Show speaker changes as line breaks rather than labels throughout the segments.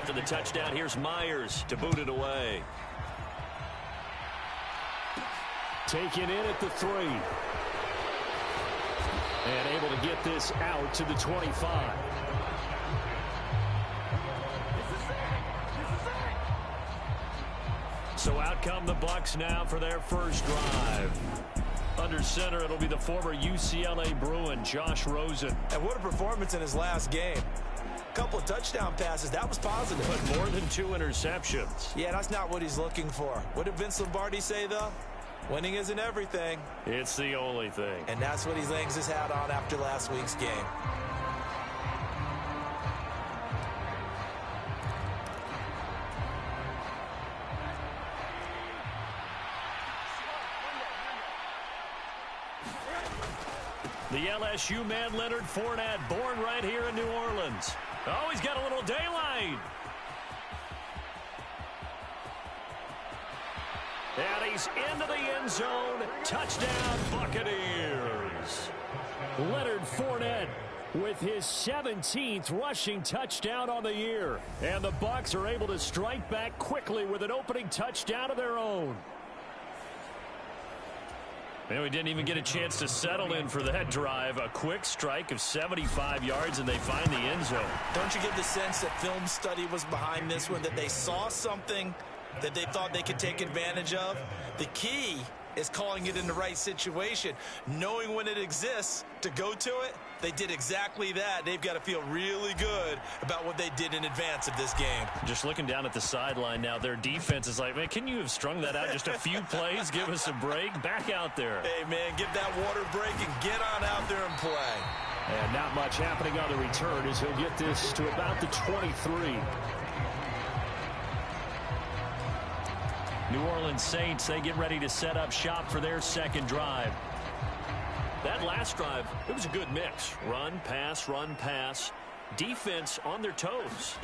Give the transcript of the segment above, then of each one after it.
After the touchdown, here's Myers to boot it away.
Taken in at the 3. And able to get this out to the 25. So out come the Bucs now for their first drive. Under center, it'll be the former UCLA Bruin, Josh Rosen.
And what a performance in his last game. Couple of touchdown passes. That was positive.
But more than 2 interceptions.
Yeah, that's not what he's looking for. What did Vince Lombardi say, though? Winning isn't everything.
It's the only thing.
And that's what he hangs his hat on after last week's game.
The LSU man, Leonard Fournette, born right here in New Orleans. Oh, he's got a little daylight. And he's into the end zone. Touchdown, Buccaneers.
Leonard Fournette with his 17th rushing touchdown on the year. And the Bucs are able to strike back quickly with an opening touchdown of their own.
And we didn't even get a chance to settle in for that drive. A quick strike of 75 yards, and they find the end zone.
Don't you get the sense that film study was behind this one, that they saw something that they thought they could take advantage of? The key is calling it in the right situation, knowing when it exists to go to it. They did exactly that. They've got to feel really good about what they did in advance of this game.
Just looking down at the sideline now, their defense is like, man, can you have strung that out just a few plays? Give us a break. Back out there.
Hey, man, give that water break and get on out there and play.
And not much happening on the return as he'll get this to about the 23.
New Orleans Saints, they get ready to set up shop for their second drive. That last drive, it was a good mix. Run, pass, defense on their toes.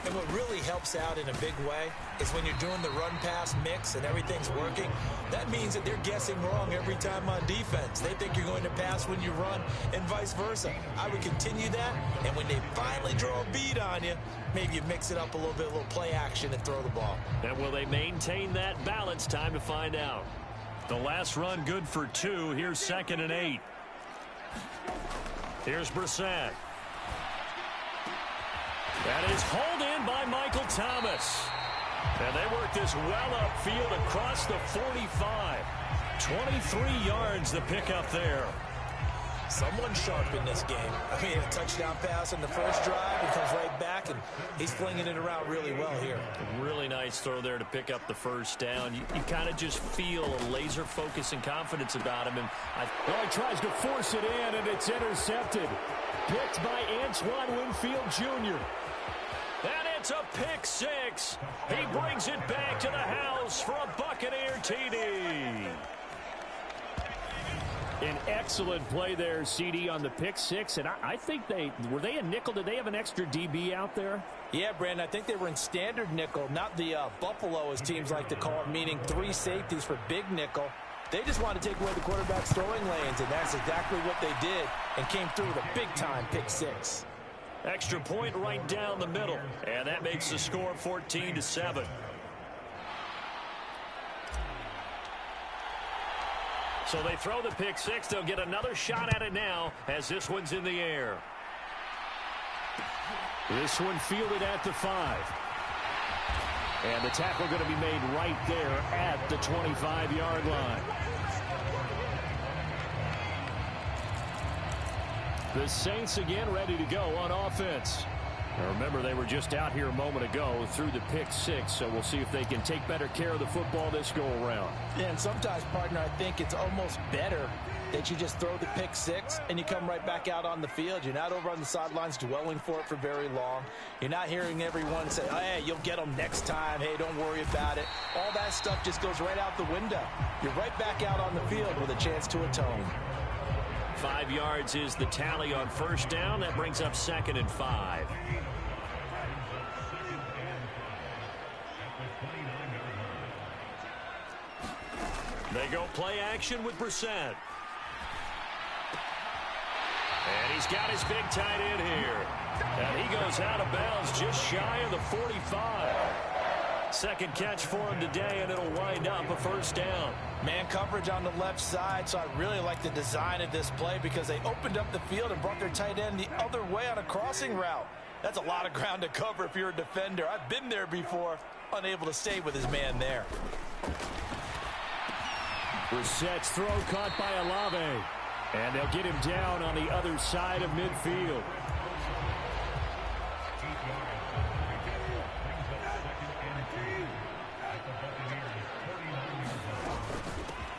And what really helps out in a big way is when you're doing the run-pass mix and everything's working, that means that they're guessing wrong every time on defense. They think you're going to pass when you run and vice versa. I would continue that, and when they finally draw a bead on you, maybe you mix it up a little bit, a little play action and throw the ball.
And will they maintain that balance? Time to find out. The last run good for 2. Here's 2nd and 8. Here's Brissett. That is hauled in by Michael Thomas. And they work this well upfield across the 45. 23 yards the pickup there.
Someone sharp in this game. I mean, a touchdown pass in the first drive. He comes right back, and he's flinging it around really well here.
Really nice throw there to pick up the first down. You kind of just feel a laser focus and confidence about him. And
he tries to force it in, and it's intercepted. Picked by Antoine Winfield Jr.
And it's a pick 6. He brings it back to the house for a Buccaneer TD.
An excellent play there, CD, on the pick 6. And I think were they a nickel? Did they have an extra DB out there?
Yeah, Brandon, I think they were in standard nickel, not the Buffalo, as teams like to call it, meaning 3 safeties for big nickel. They just want to take away the quarterback's throwing lanes, and that's exactly what they did and came through with a big-time pick 6.
Extra point right down the middle, and that makes the score 14-7. So they throw the pick 6. They'll get another shot at it now as this one's in the air.
This one fielded at the 5. And the tackle going to be made right there at the 25-yard line. The Saints again ready to go on offense. Now remember, they were just out here a moment ago through the pick 6, so we'll see if they can take better care of the football this go-around.
Yeah, and sometimes, partner, I think it's almost better that you just throw the pick 6 and you come right back out on the field. You're not over on the sidelines dwelling for it for very long. You're not hearing everyone say, oh, hey, you'll get them next time. Hey, don't worry about it. All that stuff just goes right out the window. You're right back out on the field with a chance to atone.
5 yards is the tally on first down. That brings up 2nd and 5. They go play action with Brissett.
And he's got his big tight end here. And he goes out of bounds just shy of the 45. Second catch for him today, and it'll wind up a first down.
Man coverage on the left side, so I really like the design of this play because they opened up the field and brought their tight end the other way on a crossing route. That's a lot of ground to cover if you're a defender. I've been there before, unable to stay with his man there.
Brissett's throw caught by Olave. And they'll get him down on the other side of midfield.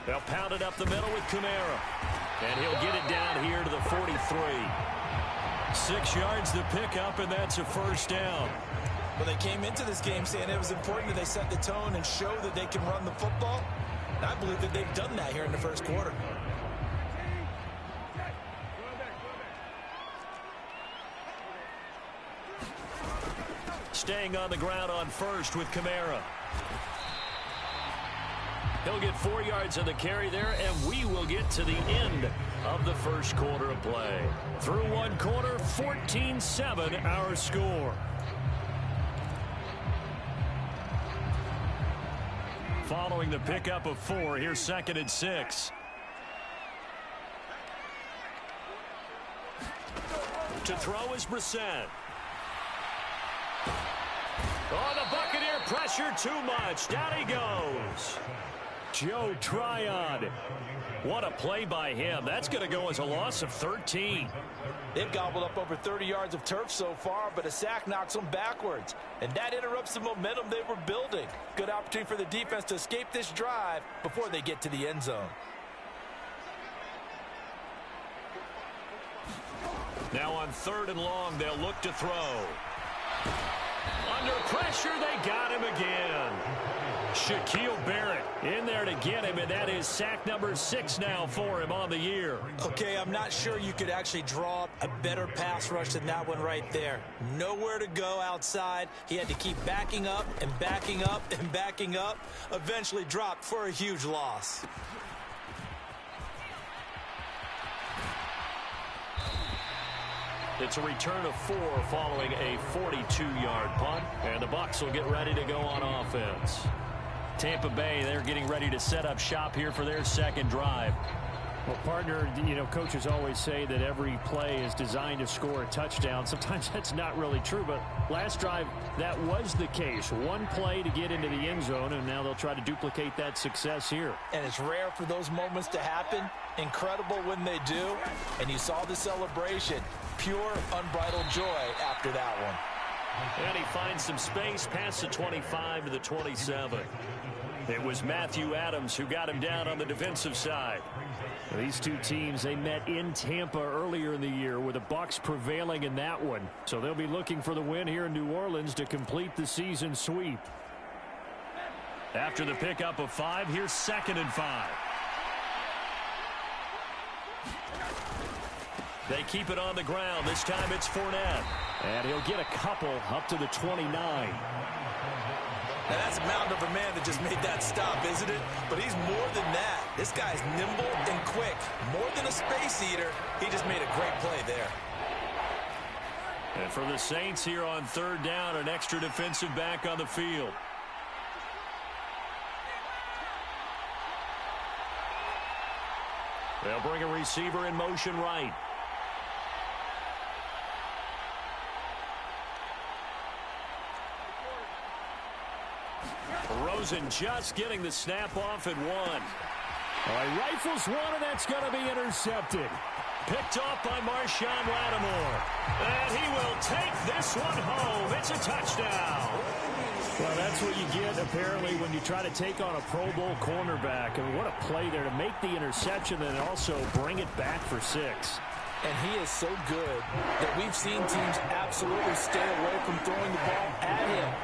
They'll pound it up the middle with Kamara. And he'll get it down here to the 43. 6 yards to pick up, and that's a first down.
Well, they came into this game saying it was important that they set the tone and show that they can run the football. And I believe that they've done that here in the first quarter.
Staying on the ground on first with Kamara. He'll get 4 yards on the carry there, and we will get to the end of the first quarter of play. Through one quarter, 14-7 our score. Following the pickup of 4, here's 2nd and 6. To throw is Brissett. Oh, the Buccaneer pressure too much. Down he goes. Joe Tryon. What a play by him. That's going to go as a loss of 13.
They've gobbled up over 30 yards of turf so far, but a sack knocks them backwards. And that interrupts the momentum they were building. Good opportunity for the defense to escape this drive before they get to the end zone.
Now on 3rd and long, they'll look to throw. Under pressure, they got him again. Shaquille Barrett in there to get him, and that is sack number 6 now for him on the year.
Okay, I'm not sure you could actually draw up a better pass rush than that one right there. Nowhere to go outside. He had to keep backing up and backing up and backing up. Eventually dropped for a huge loss.
It's a return of 4 following a 42-yard punt, and the Bucs will get ready to go on offense. Tampa Bay, they're getting ready to set up shop here for their second drive.
Well, partner, you know, coaches always say that every play is designed to score a touchdown. Sometimes that's not really true, but last drive, that was the case. One play to get into the end zone, and now they'll try to duplicate that success here.
And it's rare for those moments to happen. Incredible when they do. And you saw the celebration. Pure, unbridled joy after that one.
And he finds some space past the 25 to the 27. It was Matthew Adams who got him down on the defensive side.
These two teams, they met in Tampa earlier in the year with the Bucs prevailing in that one. So they'll be looking for the win here in New Orleans to complete the season sweep.
After the pickup of 5, here's 2nd and 5. They keep it on the ground. This time it's Fournette.
And he'll get a couple up to the 29.
Now that's a mountain of a man that just made that stop, isn't it? But he's more than that. This guy's nimble and quick. More than a space eater, he just made a great play there.
And for the Saints here on 3rd down, an extra defensive back on the field. They'll bring a receiver in motion right. Rosen just getting the snap off at 1.
All right, rifles one, and that's going to be intercepted.
Picked off by Marshawn Lattimore. And he will take this one home. It's a touchdown.
Well, that's what you get, apparently, when you try to take on a Pro Bowl cornerback. I mean, what a play there to make the interception and also bring it back for 6.
And he is so good that we've seen teams absolutely stay away from throwing the ball at him.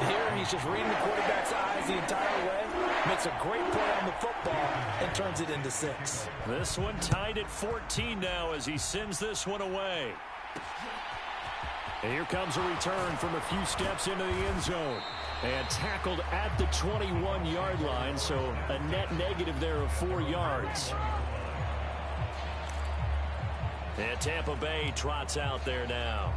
Here, he's just reading the quarterback's eyes the entire way, makes a great play on the football, and turns it into 6.
This one tied at 14 now as he sends this one away.
And here comes a return from a few steps into the end zone. And tackled at the 21-yard line, so a net negative there of 4 yards.
And Tampa Bay trots out there now.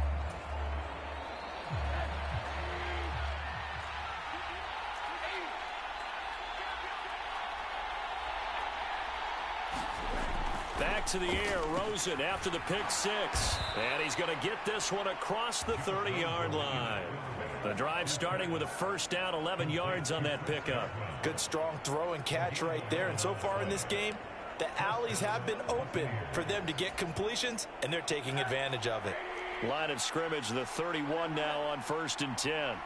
Back to the air, Rosen after the pick six. And he's going to get this one across the 30-yard line. The drive starting with a first down, 11 yards on that pickup.
Good strong throw and catch right there. And so far in this game, the alleys have been open for them to get completions, and they're taking advantage of it.
Line of scrimmage, the 31 now on 1st and 10.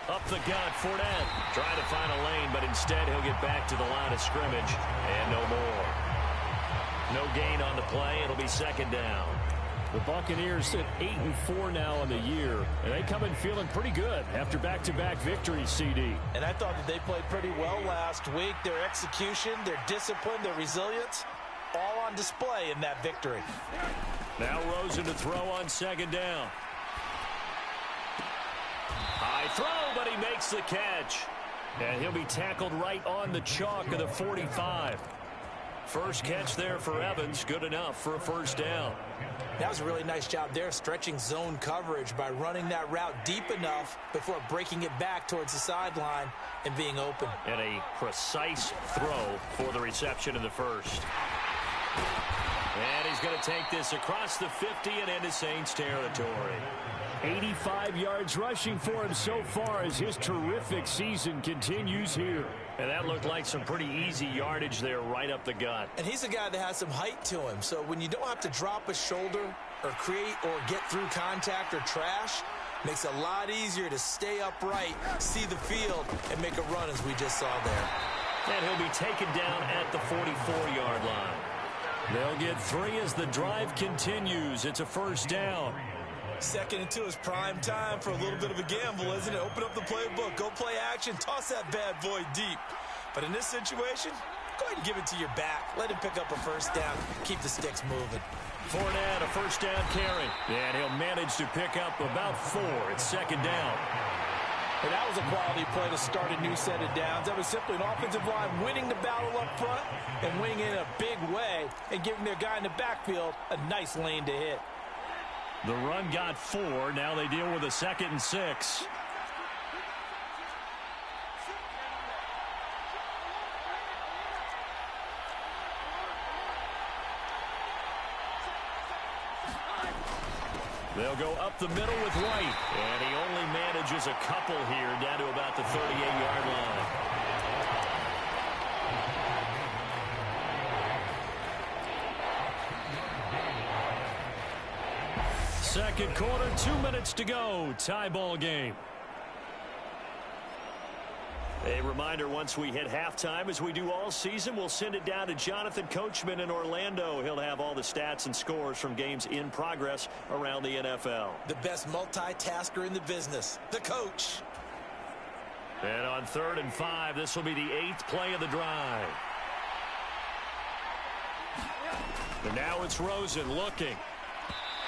Up the gut, Fournette. Trying to find a lane, but instead he'll get back to the line of scrimmage. And no more. No gain on the play. It'll be second down.
The Buccaneers sit 8-4 now on the year, and they come in feeling pretty good after back-to-back victories, CD.
And I thought that they played pretty well last week. Their execution, their discipline, their resilience, all on display in that victory.
Now Rosen to throw on second down. High throw, but he makes the catch. And he'll be tackled right on the chalk of the 45. First catch there for Evans, good enough for a first down.
That was a really nice job there, stretching zone coverage by running that route deep enough before breaking it back towards the sideline and being open.
And a precise throw for the reception in the first. And he's going to take this across the 50 and into Saints territory.
85 yards rushing for him so far as his terrific season continues here.
And that looked like some pretty easy yardage there right up the gut.
And he's a guy that has some height to him. So when you don't have to drop a shoulder or create or get through contact or trash, makes it a lot easier to stay upright, see the field, and make a run as we just saw there.
And he'll be taken down at the 44-yard line. They'll get 3 as the drive continues. It's a first down.
2nd and 2 is prime time for a little bit of a gamble, isn't it? Open up the playbook, go play action, toss that bad boy deep. But in this situation, go ahead and give it to your back. Let him pick up a first down, keep the sticks moving.
Fournette, a first down carry. And he'll manage to pick up about 4. It's second down.
And that was a quality play to start a new set of downs. That was simply an offensive line winning the battle up front and winning in a big way and giving their guy in the backfield a nice lane to hit.
The run got 4. Now they deal with a 2nd and 6. They'll go up the middle with White. And he only manages a couple here down to about the 38-yard line. Second quarter, 2 minutes to go. Tie ball game. A reminder, once we hit halftime, as we do all season, we'll send it down to Jonathan Coachman in Orlando. He'll have all the stats and scores from games in progress around the NFL.
The best multitasker in the business, the coach.
And on 3rd and 5, this will be the 8th play of the drive. And now it's Rosen looking.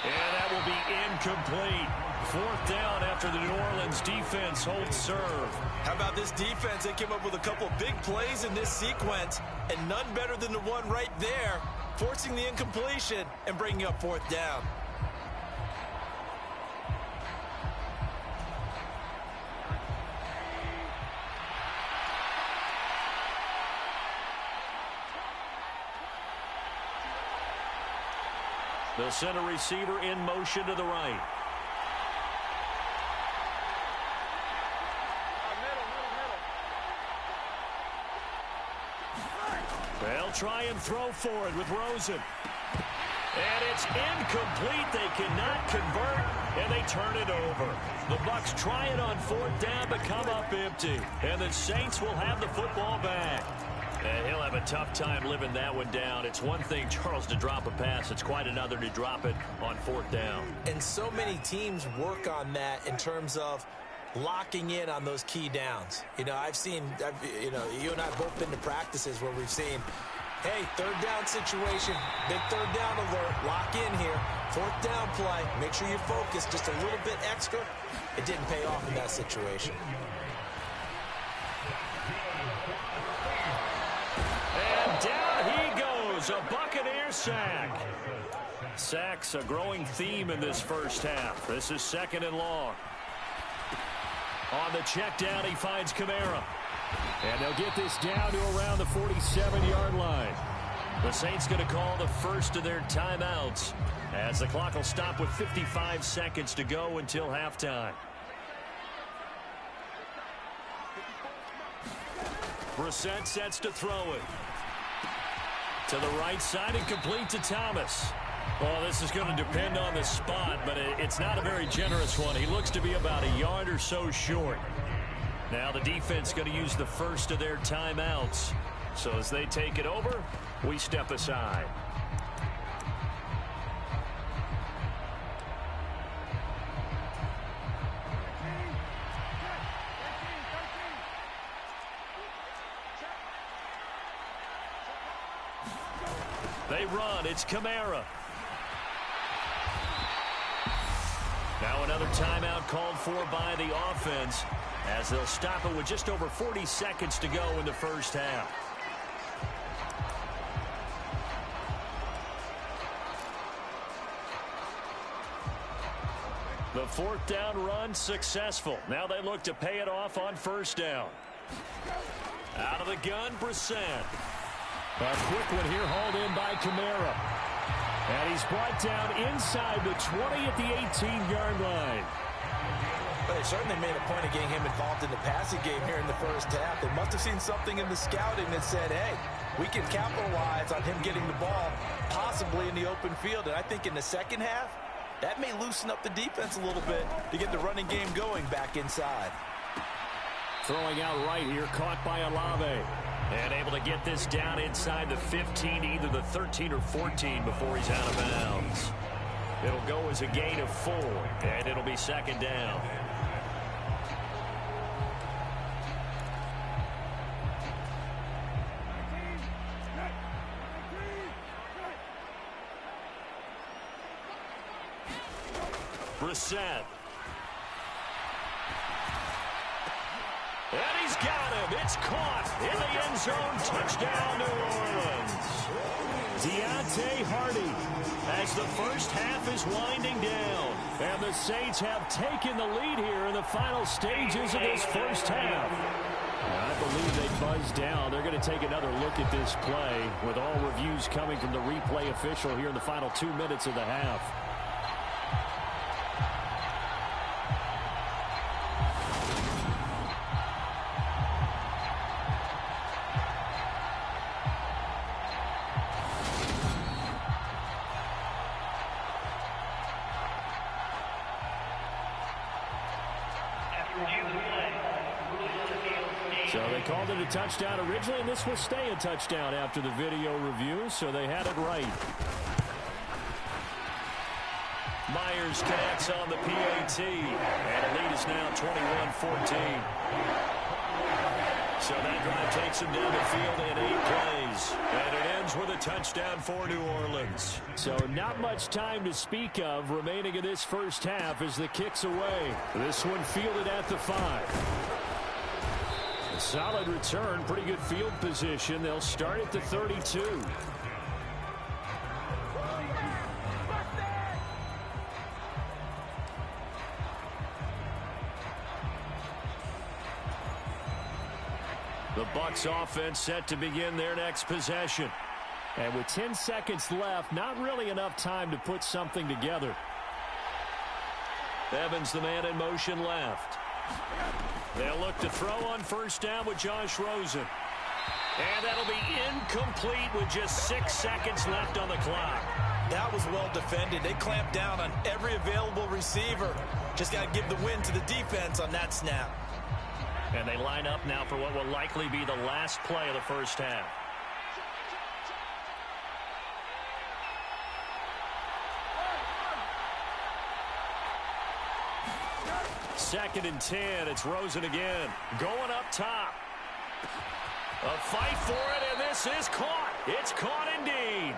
And that will be incomplete. 4th down after the New Orleans defense holds serve.
How about this defense? They came up with a couple big plays in this sequence, and none better than the one right there, forcing the incompletion and bringing up 4th down.
The center receiver in motion to the right. They'll try and throw for it with Rosen. And it's incomplete. They cannot convert, and they turn it over. The Bucs try it on 4th down, but come up empty. And the Saints will have the football back. And he'll have a tough time living that one down. It's one thing, Charles, to drop a pass. It's quite another to drop it on 4th down.
And so many teams work on that in terms of locking in on those key downs. You know, you and I have both been to practices where we've seen, hey, 3rd down situation, big 3rd down alert, lock in here, 4th down play, make sure you're focused just a little bit extra. It didn't pay off in that situation.
a Buccaneer sack. Sacks a growing theme in this first half. This is 2nd and long. On the check down, he finds Kamara.
And they'll get this down to around the 47-yard line.
The Saints going to call the first of their timeouts as the clock will stop with 55 seconds to go until halftime. Brissett sets to throw it. To the right side and complete to Thomas. Well, this is going to depend on the spot, but it's not a very generous one. He looks to be about a yard or so short. Now the defense going to use the first of their timeouts. So as they take it over, we step aside. They run. It's Kamara. Now another timeout called for by the offense as they'll stop it with just over 40 seconds to go in the first half. The 4th down run successful. Now they look to pay it off on 1st down. Out of the gun, Brissett.
A quick one here, hauled in by Kamara. And he's brought down inside the 20 at the 18-yard line.
But they certainly made a point of getting him involved in the passing game here in the first half. They must have seen something in the scouting that said, hey, we can capitalize on him getting the ball possibly in the open field. And I think in the second half, that may loosen up the defense a little bit to get the running game going back inside.
Throwing out right here, caught by Olave.
And able to get this down inside the 15, either the 13 or 14 before he's out of bounds. It'll go as a gain of 4, and it'll be 2nd down. Brissett. And he's got him. It's caught in the end zone. Touchdown, New Orleans.
Deontay Hardy
as the first half is winding down.
And the Saints have taken the lead here in the final stages of this first half. I believe they buzzed down. They're going to take another look at this play with all reviews coming from the replay official here in the final 2 minutes of the half. So they called it a touchdown originally, and this will stay a touchdown after the video review, so they had it right.
Myers connects on the PAT, and the lead is now 21-14. So that drive takes him down the field in 8 plays, and it ends with a touchdown for New Orleans.
So not much time to speak of remaining in this first half as the kick's away. This one fielded at the 5. Solid return, pretty good field position. They'll start at the 32. The Bucs offense set to begin their next possession. And with 10 seconds left, not really enough time to put something together.
Evans, the man in motion left. They'll look to throw on first down with Josh Rosen. And that'll be incomplete with just 6 seconds left on the clock.
That was well defended. They clamped down on every available receiver. Just got to give the win to the defense on that snap.
And they line up now for what will likely be the last play of the first half. Second and 10. It's Rosen again. Going up top. A fight for it, and this is caught. It's caught indeed.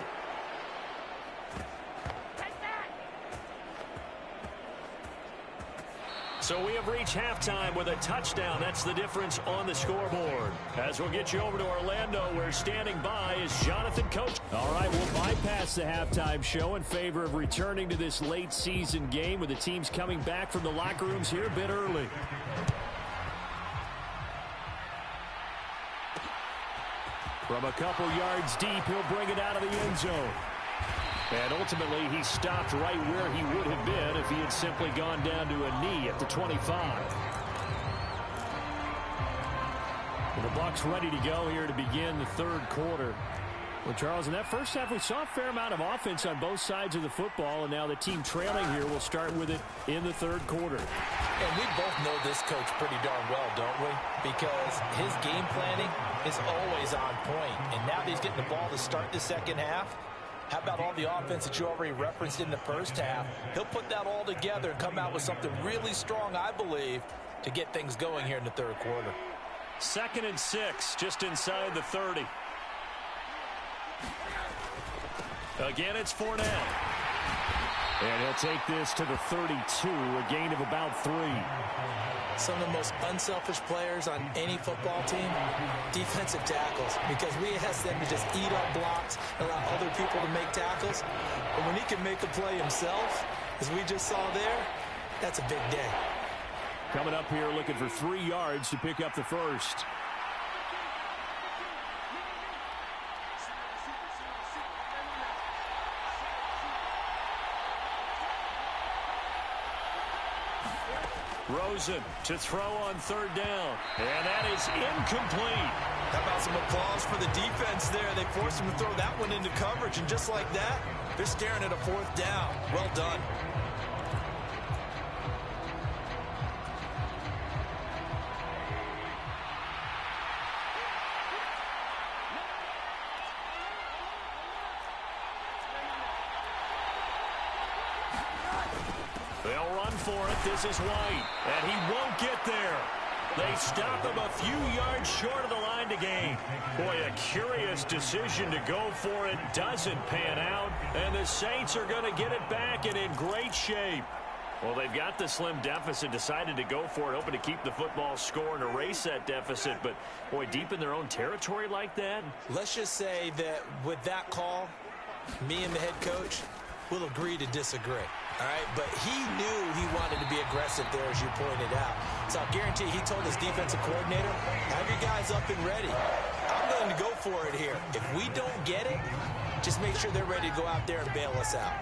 So we have reached halftime with a touchdown. That's the difference on the scoreboard. As we'll get you over to Orlando, where standing by is Jonathan Coach.
All right, we'll bypass the halftime show in favor of returning to this late season game with the teams coming back from the locker rooms here a bit early. From a couple yards deep, he'll bring it out of the end zone. And ultimately, he stopped right where he would have been if he had simply gone down to a knee at the 25. And the Bucs ready to go here to begin the third quarter. Well, Charles, in that first half, we saw a fair amount of offense on both sides of the football, and now the team trailing here will start with it in the third quarter.
And we both know this coach pretty darn well, don't we? Because his game planning is always on point. And now that he's getting the ball to start the second half, how about all the offense that you already referenced in the first half? He'll put that all together and come out with something really strong, I believe, to get things going here in the third quarter.
2nd and 6, just inside the 30. Again, it's Fournette.
And he'll take this to the 32, a gain of about 3.
Some of the most unselfish players on any football team, defensive tackles, because we ask them to just eat up blocks, allow other people to make tackles. But when he can make a play himself, as we just saw there, that's a big day.
Coming up here looking for 3 yards to pick up the first.
Rosen to throw on 3rd down. And that is incomplete.
How about some applause for the defense there? They forced him to throw that one into coverage, and just like that, they're staring at a 4th down. Well done.
They'll run for it. This is White, and he won't get there. They stop him a few yards short of the line to gain. Boy, a curious decision to go for it. Doesn't pan out, and the Saints are going to get it back and in great shape. Well, they've got the slim deficit, decided to go for it, hoping to keep the football score and erase that deficit. But, boy, deep in their own territory like that.
Let's just say that with that call, me and the head coach will agree to disagree. All right, but he knew he wanted to be aggressive there, as you pointed out. So I guarantee he told his defensive coordinator, have your guys up and ready. I'm going to go for it here. If we don't get it, just make sure they're ready to go out there and bail us out.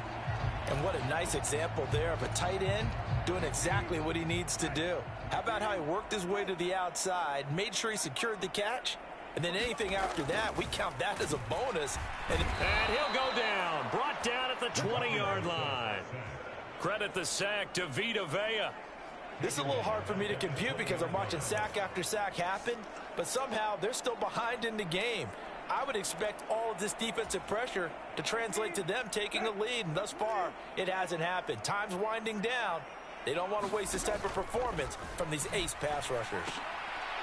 And what a nice example there of a tight end doing exactly what he needs to do. How about how he worked his way to the outside, made sure he secured the catch, and then anything after that, we count that as a bonus.
And he'll go down, brought down at the 20-yard line. Credit the sack to Vita Vea.
This is a little hard for me to compute because I'm watching sack after sack happen, but somehow they're still behind in the game. I would expect all of this defensive pressure to translate to them taking a lead, and thus far, it hasn't happened. Time's winding down. They don't want to waste this type of performance from these ace pass rushers.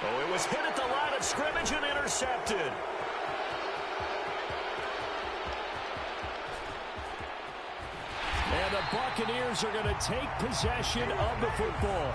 Oh, it was hit at the line of scrimmage and intercepted.
And the Buccaneers are going to take possession of the football.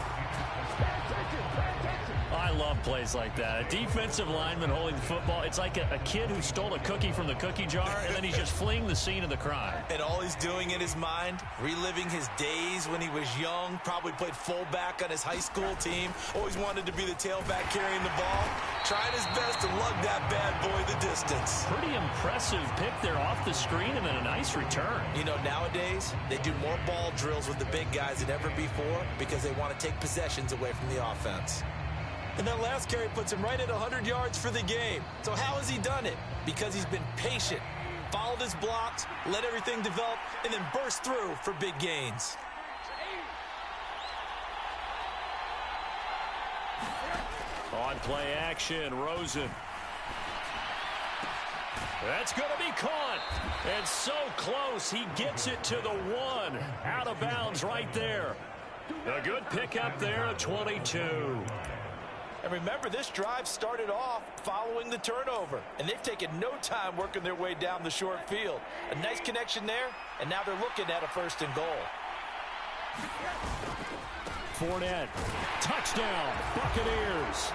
I love plays like that. A defensive lineman holding the football. It's like a kid who stole a cookie from the cookie jar, and then he's just fleeing the scene of the crime.
And all he's doing in his mind, reliving his days when he was young, probably played fullback on his high school team, always wanted to be the tailback carrying the ball, trying his best to lug that bad boy the distance.
Pretty impressive pick there off the screen, and then a nice return.
You know, nowadays, they do more ball drills with the big guys than ever before because they want to take possessions away from the offense. And that last carry puts him right at 100 yards for the game. So how has he done it? Because he's been patient, followed his blocks, let everything develop, and then burst through for big gains.
On play action, Rosen. That's going to be caught. And so close, he gets it to the 1. Out of bounds right there. A good pickup there at 22.
And remember, this drive started off following the turnover, and they've taken no time working their way down the short field. A nice connection there, and now they're looking at a 1st and goal.
Fournette, touchdown, Buccaneers.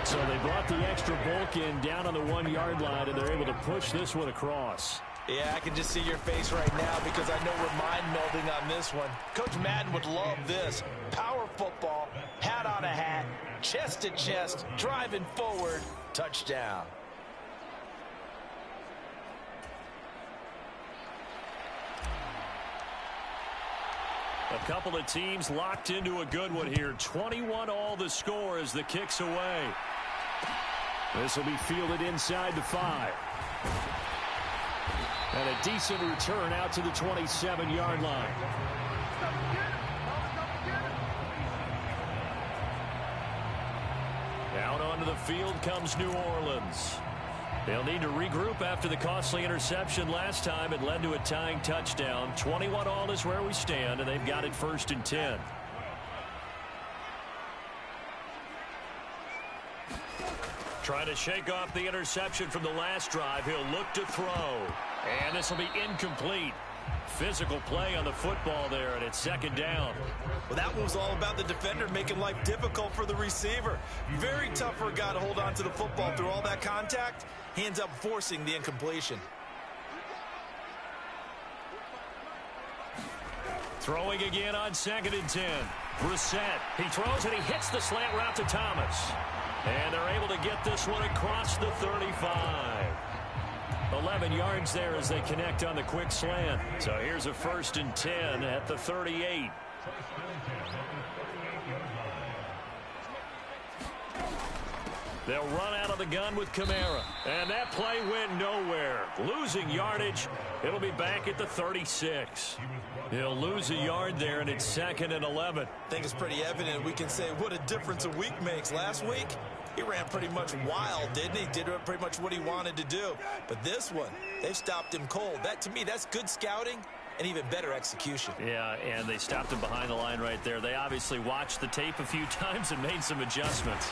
So they brought the extra bulk in down on the 1 yard line, and they're able to push this one across.
Yeah, I can just see your face right now because I know we're mind melding on this one. Coach Madden would love this. Power football, hat on a hat, chest to chest, driving forward, touchdown.
A couple of teams locked into a good one here. 21-all the score as the kick's away.
This will be fielded inside the 5. And a decent return out to the 27-yard line.
Out onto the field comes New Orleans. They'll need to regroup after the costly interception last time. It led to a tying touchdown. 21-all is where we stand, and they've got it 1st and 10. Trying to shake off the interception from the last drive. He'll look to throw. And this will be incomplete. Physical play on the football there, and it's 2nd down.
Well, that one was all about the defender making life difficult for the receiver. Very tough for a guy to hold on to the football through all that contact. He ends up forcing the incompletion.
Throwing again on 2nd and 10. Brissett. He throws and he hits the slant route to Thomas. And they're able to get this one across the 35. 11 yards there as they connect on the quick slant. So here's a 1st and 10 at the 38. They'll run out of the gun with Kamara. And that play went nowhere. Losing yardage. It'll be back at the 36. He'll lose a yard there, and it's 2nd and 11.
I think it's pretty evident. We can say what a difference a week makes. Last week, he ran pretty much wild, didn't he? Did pretty much what he wanted to do. But this one, they've stopped him cold. That, to me, that's good scouting and even better execution.
Yeah, and they stopped him behind the line right there. They obviously watched the tape a few times and made some adjustments.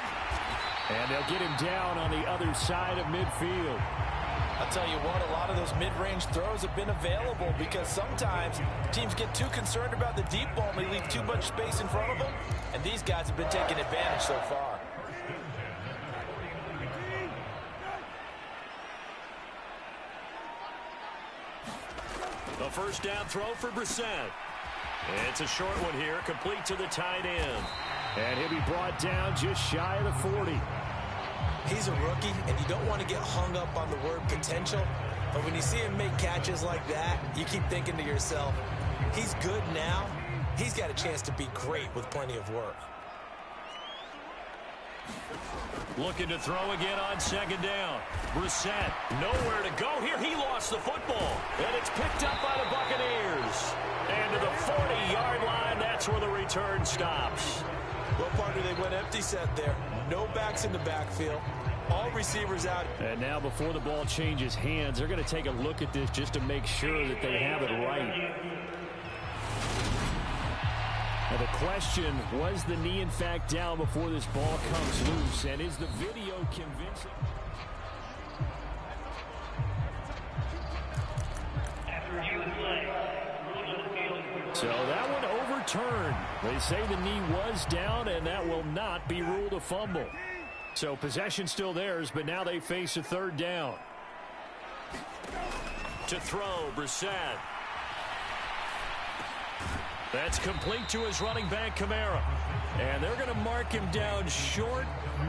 And they'll get him down on the other side of midfield.
I'll tell you what, a lot of those mid-range throws have been available because sometimes teams get too concerned about the deep ball and they leave too much space in front of them. And these guys have been taking advantage so far.
The 1st down throw for Brissett. It's a short one here, complete to the tight end.
And he'll be brought down just shy of the 40.
He's a rookie, and you don't want to get hung up on the word potential. But when you see him make catches like that, you keep thinking to yourself, he's good now. He's got a chance to be great with plenty of work.
Looking to throw again on 2nd down. Brissett, nowhere to go here. He lost the football, and it's picked up by the Buccaneers. And to the 40-yard line, that's where the return stops.
Well, partner, they went empty set there. No backs in the backfield. All receivers out.
And now before the ball changes hands, they're going to take a look at this just to make sure that they have it right. Now the question, was the knee in fact down before this ball comes loose? And is the video convincing? So that one overturned. They say the knee was down, and that will not be ruled a fumble. So possession still theirs, but now they face a 3rd down.
To throw, Brissett. That's complete to his running back, Kamara. And they're going to mark him down short,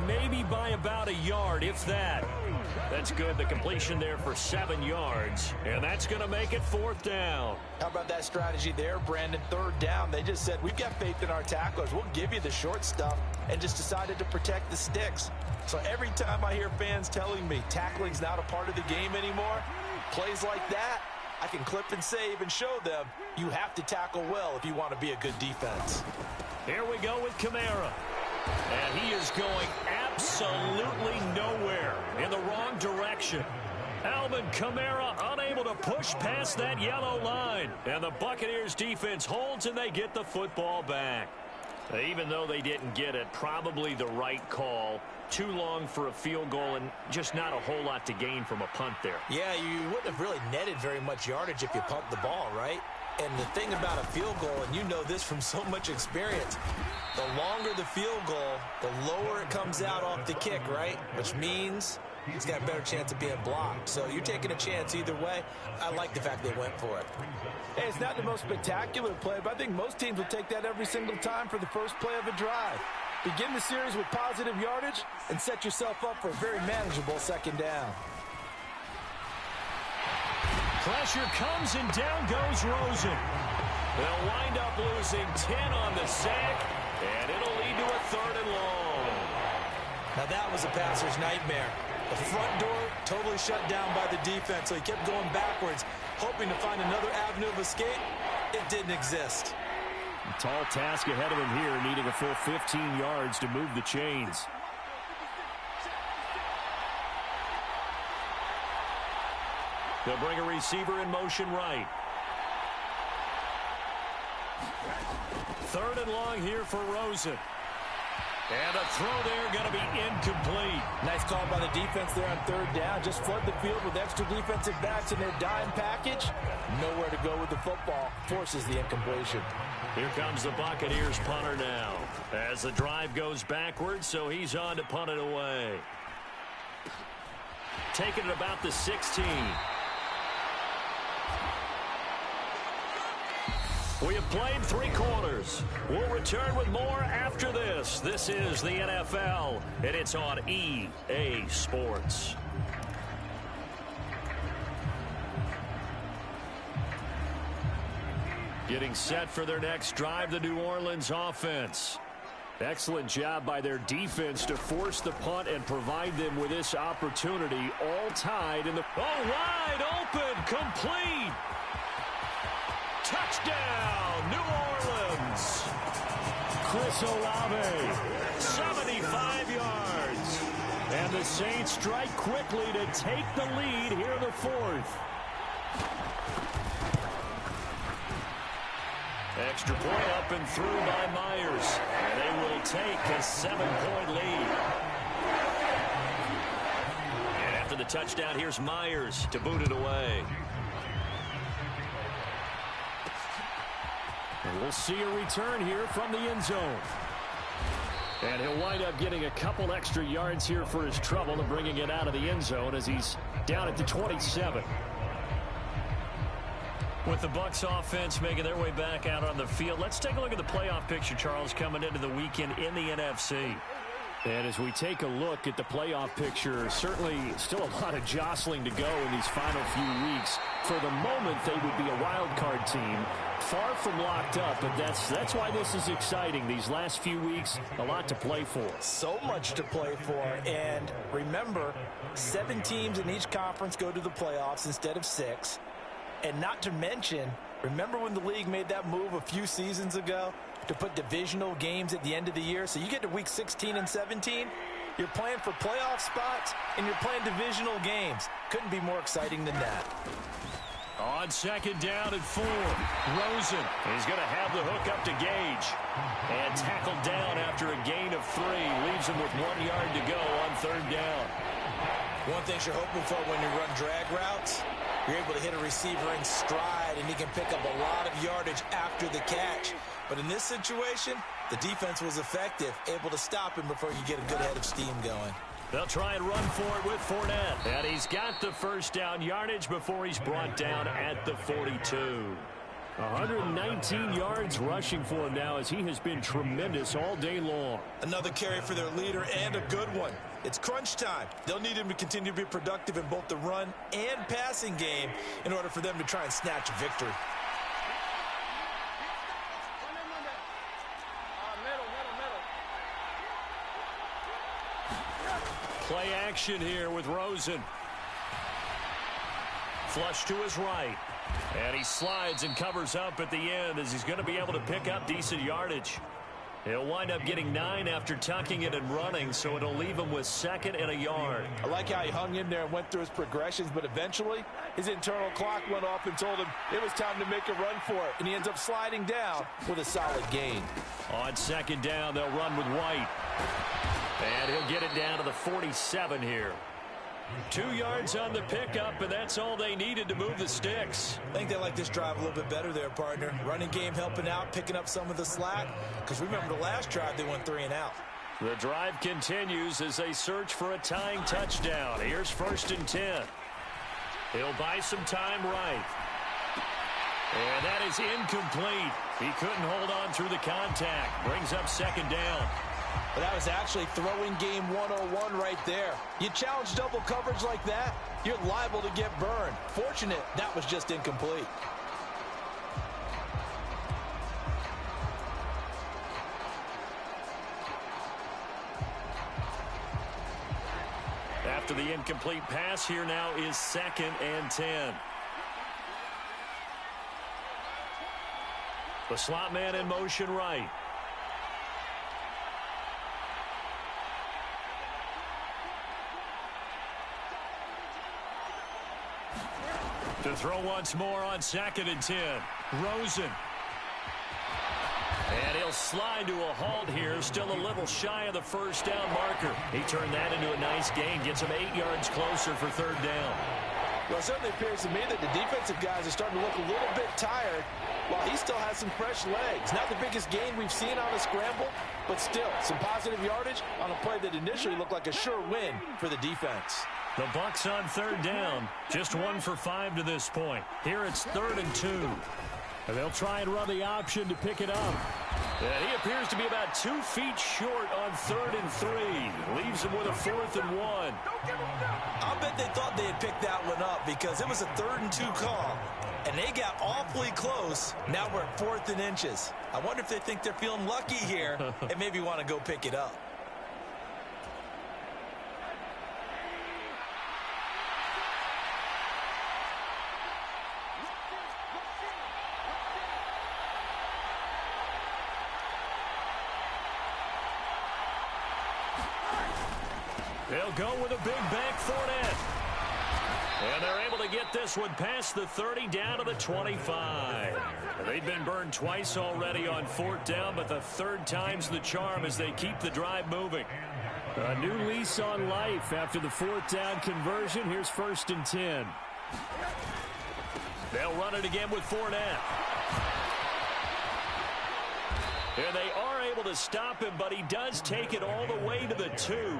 maybe by about a yard, if that. That's good. The completion there for 7 yards. And that's going to make it 4th down.
How about that strategy there, Brandon? 3rd down. They just said, we've got faith in our tacklers. We'll give you the short stuff, and just decided to protect the sticks. So every time I hear fans telling me tackling's not a part of the game anymore, plays like that, I can clip and save and show them you have to tackle well if you want to be a good defense.
Here we go with Kamara. And he is going absolutely nowhere, in the wrong direction. Alvin Kamara unable to push past that yellow line. And the Buccaneers defense holds and they get the football back. Even though they didn't get it, probably the right call. Too long for a field goal and just not a whole lot to gain from a punt there.
Yeah, you wouldn't have really netted very much yardage if you pumped the ball, right? And the thing about a field goal, and you know this from so much experience, the longer the field goal, the lower it comes out off the kick, right? Which means it's got a better chance of being blocked. So you're taking a chance either way. I like the fact they went for it. Hey, it's not the most spectacular play, but I think most teams will take that every single time for the first play of a drive. Begin the series with positive yardage and set yourself up for a very manageable second down.
Pressure comes and down goes Rosen. They'll wind up losing 10 on the sack, and it'll lead to a 3rd and long.
Now that was a passer's nightmare. The front door totally shut down by the defense, so he kept going backwards, hoping to find another avenue of escape. It didn't exist.
A tall task ahead of him here, needing a full 15 yards to move the chains.
They'll bring a receiver in motion right. 3rd and long here for Rosen. And a throw there going to be incomplete.
Nice call by the defense there on 3rd down. Just flood the field with extra defensive backs in their dime package. Nowhere to go with the football. Forces the incompletion.
Here comes the Buccaneers punter now. As the drive goes backwards, so he's on to punt it away. Taking it about the 16. We have played 3 quarters. We'll return with more after this. This is the NFL, and it's on EA Sports. Getting set for their next drive, the New Orleans offense.
Excellent job by their defense to force the punt and provide them with this opportunity, all tied in the...
Oh, wide open, complete. Touchdown, New Orleans.
Chris Olave,
75 yards.
and the Saints strike quickly to take the lead here in the 4th.
Extra point up and through by Myers. And they will take a 7-point lead. And after the touchdown, here's Myers to boot it away.
And we'll see a return here from the end zone. And he'll wind up getting a couple extra yards here for his trouble and bringing it out of the end zone as he's down at the 27.
With the Bucs offense making their way back out on the field, let's take a look at the playoff picture, Charles, coming into the weekend in the NFC.
And as we take a look at the playoff picture, certainly still a lot of jostling to go in these final few weeks. For the moment, they would be a wild card team, far from locked up, but that's why this is exciting. These last few weeks, a lot to play for.
So much to play for, and remember, 7 teams in each conference go to the playoffs instead of 6. And not to mention, remember when the league made that move a few seasons ago to put divisional games at the end of the year? So you get to week 16 and 17, you're playing for playoff spots, and you're playing divisional games. Couldn't be more exciting than that.
On second down and 4, Rosen is going to have the hook up to Gage. And tackled down after a gain of 3. Leaves him with 1 yard to go on 3rd down.
One thing you're hoping for when you run drag routes, you're able to hit a receiver in stride, and he can pick up a lot of yardage after the catch. But in this situation, the defense was effective, able to stop him before you get a good head of steam going.
They'll try and run for it with Fournette. And he's got the first down yardage before he's brought down at the 42.
119 yards rushing for him now as he has been tremendous all day long.
Another carry for their leader and a good one. It's crunch time. They'll need him to continue to be productive in both the run and passing game in order for them to try and snatch a victory.
Play action here with Rosen. Flush to his right. And he slides and covers up at the end as he's going to be able to pick up decent yardage. He'll wind up getting 9 after tucking it and running, so it'll leave him with 2nd and a yard.
I like how he hung in there and went through his progressions, but eventually his internal clock went off and told him it was time to make a run for it, and he ends up sliding down with a solid gain.
On 2nd down, they'll run with White. And he'll get it down to the 47 here. 2 yards on the pickup, and that's all they needed to move the sticks.
I think they like this drive a little bit better there, partner. Running game helping out, picking up some of the slack. Because remember the last drive, they went 3 and out.
The drive continues as they search for a tying touchdown. Here's 1st and 10. He'll buy some time right. And that is incomplete. He couldn't hold on through the contact. Brings up 2nd down.
But that was actually throwing game 101 right there. You challenge double coverage like that, you're liable to get burned. Fortunate that was just incomplete.
After the incomplete pass, here now is 2nd and 10. The slot man in motion right. To throw once more on 2nd and 10. Rosen. And he'll slide to a halt here, still a little shy of the 1st down marker. He turned that into a nice gain, gets him 8 yards closer for 3rd down.
Well, it certainly appears to me that the defensive guys are starting to look a little bit tired while he still has some fresh legs. Not the biggest gain we've seen on a scramble, but still some positive yardage on a play that initially looked like a sure win for the defense.
The Bucs on 3rd down, just 1 for 5 to this point. Here it's 3rd and 2.
And they'll try and run the option to pick it up.
And he appears to be about 2 feet short on 3rd and 3. Leaves him with a 4th and 1.
I'll bet they thought they had picked that one up because it was a 3rd and 2 call. And they got awfully close. Now we're at 4th and inches. I wonder if they think they're feeling lucky here and maybe want to go pick it up.
They'll go with a big back Fournette. And they're able to get this one past the 30 down to the 25. They've been burned twice already on 4th down, but the 3rd time's the charm as they keep the drive moving.
A new lease on life after the 4th down conversion. Here's 1st and 10.
They'll run it again with Fournette. And they are able to stop him, but he does take it all the way to the 2.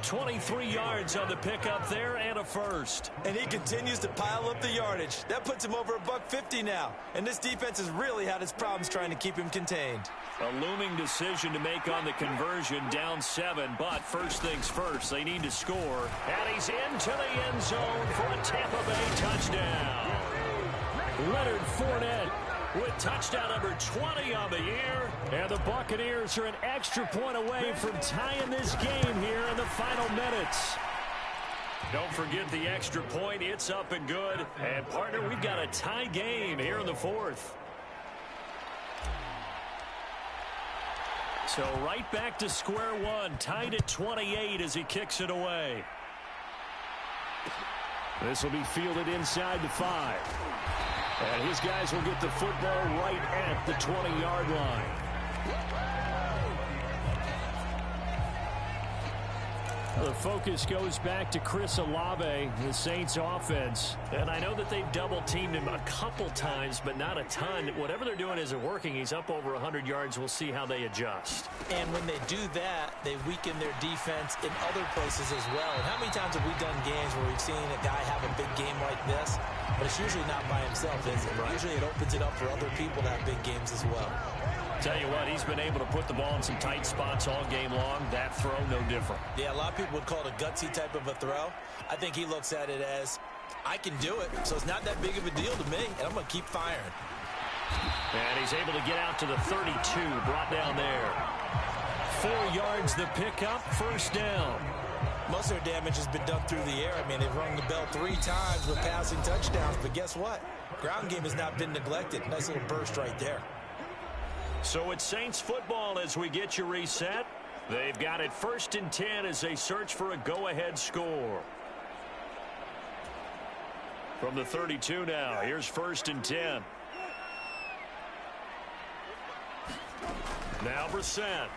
23 yards on the pickup there and a 1st.
And he continues to pile up the yardage. That puts him over $150 now. And this defense has really had its problems trying to keep him contained.
A looming decision to make on the conversion, down 7. But first things first, they need to score. And he's into the end zone for a Tampa Bay touchdown.
Leonard Fournette
with touchdown number 20 on the year.
And the Buccaneers are an extra point away from tying this game here in the final minutes.
Don't forget the extra point. It's up and good. And, partner, we've got a tie game here in the 4th. So right back to square one. Tied at 28 as he kicks it away.
This will be fielded inside the 5. And his guys will get the football right at the 20-yard line. The focus goes back to Chris Olave, the Saints offense.
And I know that they've double-teamed him a couple times, but not a ton. Whatever they're doing isn't working. He's up over 100 yards. We'll see how they adjust.
And when they do that, they weaken their defense in other places as well. And how many times have we done games where we've seen a guy have a big game like this? But it's usually not by himself, is it? Right. Usually it opens it up for other people to have big games as well.
Tell you what, he's been able to put the ball in some tight spots all game long. That throw, no different.
Yeah, a lot of people would call it a gutsy type of a throw. I think he looks at it as, I can do it, so it's not that big of a deal to me, and I'm going to keep firing.
And he's able to get out to the 32, brought down there. 4 yards the pickup, 1st down.
Most of their damage has been done through the air. I mean, they've rung the bell 3 times with passing touchdowns, but guess what? Ground game has not been neglected. Nice little burst right there.
So it's Saints football as we get you reset. They've got it 1st and 10 as they search for a go-ahead score. From the 32 now, here's 1st and 10. Now Brissett.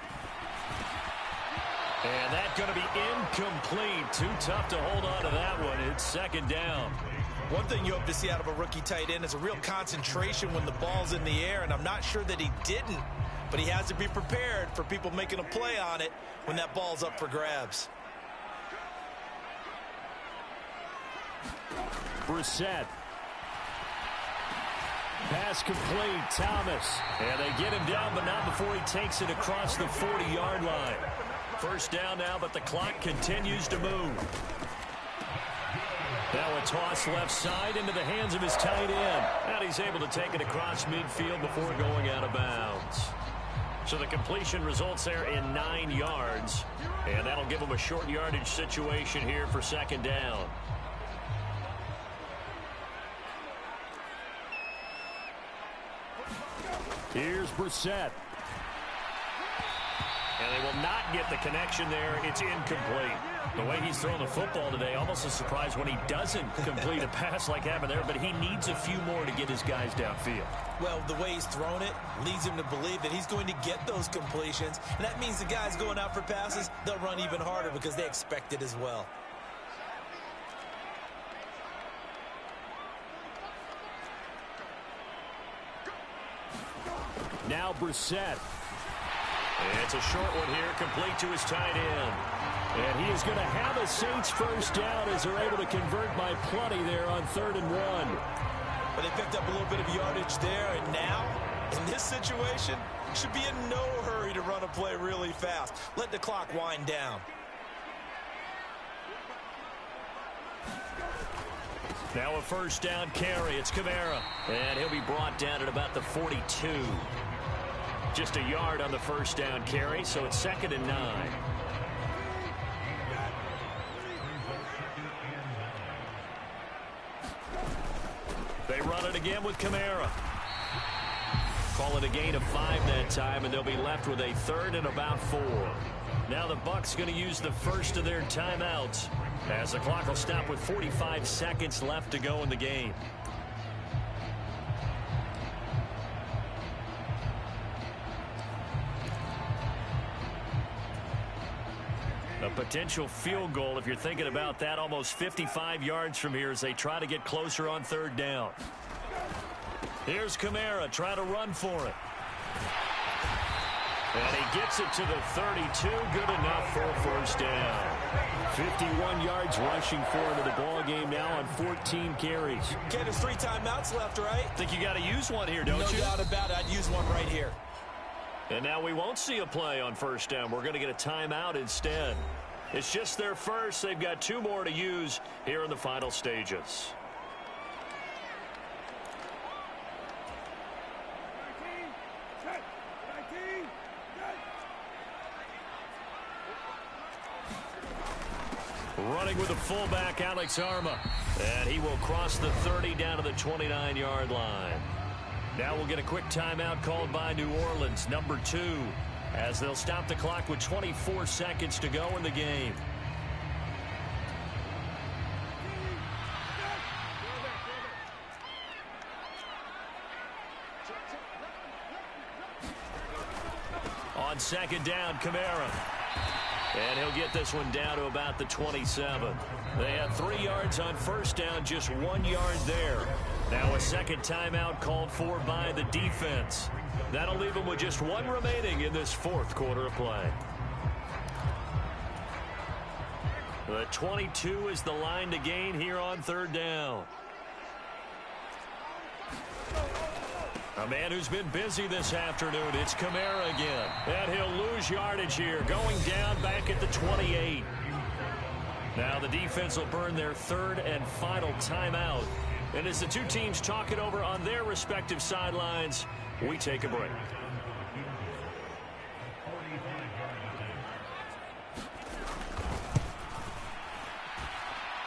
And that's going to be incomplete. Too tough to hold on to that one. It's 2nd down.
One thing you hope to see out of a rookie tight end is a real concentration when the ball's in the air, and I'm not sure that he didn't, but he has to be prepared for people making a play on it when that ball's up for grabs.
Brissett. Pass complete. Thomas. And they get him down, but not before he takes it across the 40-yard line. 1st down now, but the clock continues to move. Now a toss left side into the hands of his tight end. And he's able to take it across midfield before going out of bounds. So the completion results there in 9 yards. And that'll give him a short yardage situation here for 2nd down. Here's Brissett. And they will not get the connection there. It's incomplete. The way he's thrown the football today, almost a surprise when he doesn't complete a pass like happened there, but he needs a few more to get his guys downfield.
Well, the way he's thrown it leads him to believe that he's going to get those completions, and that means the guys going out for passes, they'll run even harder because they expect it as well.
Now Brissett.
It's a short one here, complete to his tight end.
And he is going to have a Saints 1st down as they're able to convert by plenty there on 3rd and 1.
But they picked up a little bit of yardage there, and now, in this situation, should be in no hurry to run a play really fast. Let the clock wind down.
Now a 1st down carry. It's Kamara. And he'll be brought down at about the 42. Just a yard on the 1st down carry, so it's 2nd and 9. They run it again with Kamara. Call it a gain of 5 that time, and they'll be left with a 3rd and about 4. Now the Bucs going to use the first of their timeouts as the clock will stop with 45 seconds left to go in the game. A potential field goal, if you're thinking about that, almost 55 yards from here as they try to get closer on 3rd down. Here's Kamara, try to run for it. And he gets it to the 32, good enough for a 1st down. 51 yards rushing for him in the ball game now on 14 carries.
Okay, there's 3 timeouts left, right?
Think you got to use one here, don't you?
No doubt about it. I'd use one right here.
And now we won't see a play on 1st down. We're going to get a timeout instead. It's just their first. They've got 2 more to use here in the final stages. Running with the fullback, Alex Arma. And he will cross the 30 down to the 29-yard line. Now we'll get a quick timeout called by New Orleans, number 2, as they'll stop the clock with 24 seconds to go in the game. On 2nd down, Kamara. And he'll get this one down to about the 27. They had 3 yards on 1st down, just 1 yard there. Now a 2nd timeout called for by the defense. That'll leave them with just 1 remaining in this 4th quarter of play. The 22 is the line to gain here on 3rd down. A man who's been busy this afternoon, it's Kamara again. And he'll lose yardage here, going down back at the 28. Now the defense will burn their 3rd and final timeout. And as the 2 teams talk it over on their respective sidelines, we take a break.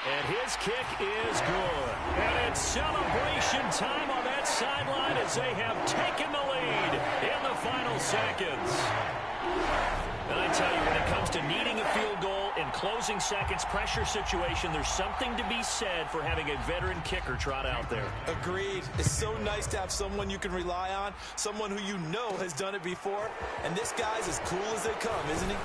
And his kick is good. And it's celebration time on that sideline as they have taken the lead in the final seconds. And I tell you, when it comes to needing a field goal in closing seconds, pressure situation, there's something to be said for having a veteran kicker trot out there.
Agreed. It's so nice to have someone you can rely on, someone who you know has done it before. And this guy's as cool as they come, isn't he?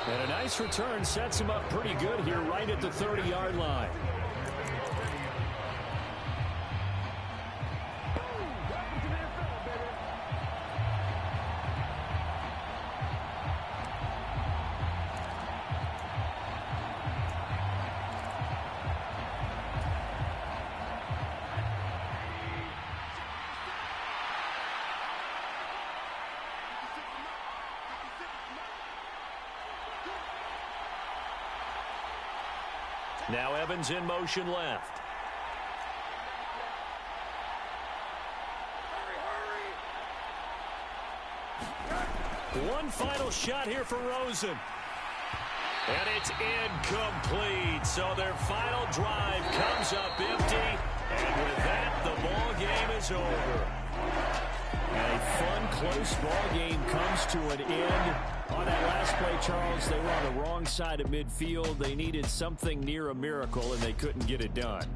And a nice return sets him up pretty good here right at the 30-yard line.
Now Evans in motion left. One final shot here for Rosen. And it's incomplete. So their final drive comes up empty. And with that, the ball game is over.
And a fun, close ball game comes to an end. On that last play, Charles, they were on the wrong side of midfield. They needed something near a miracle, and they couldn't get it done.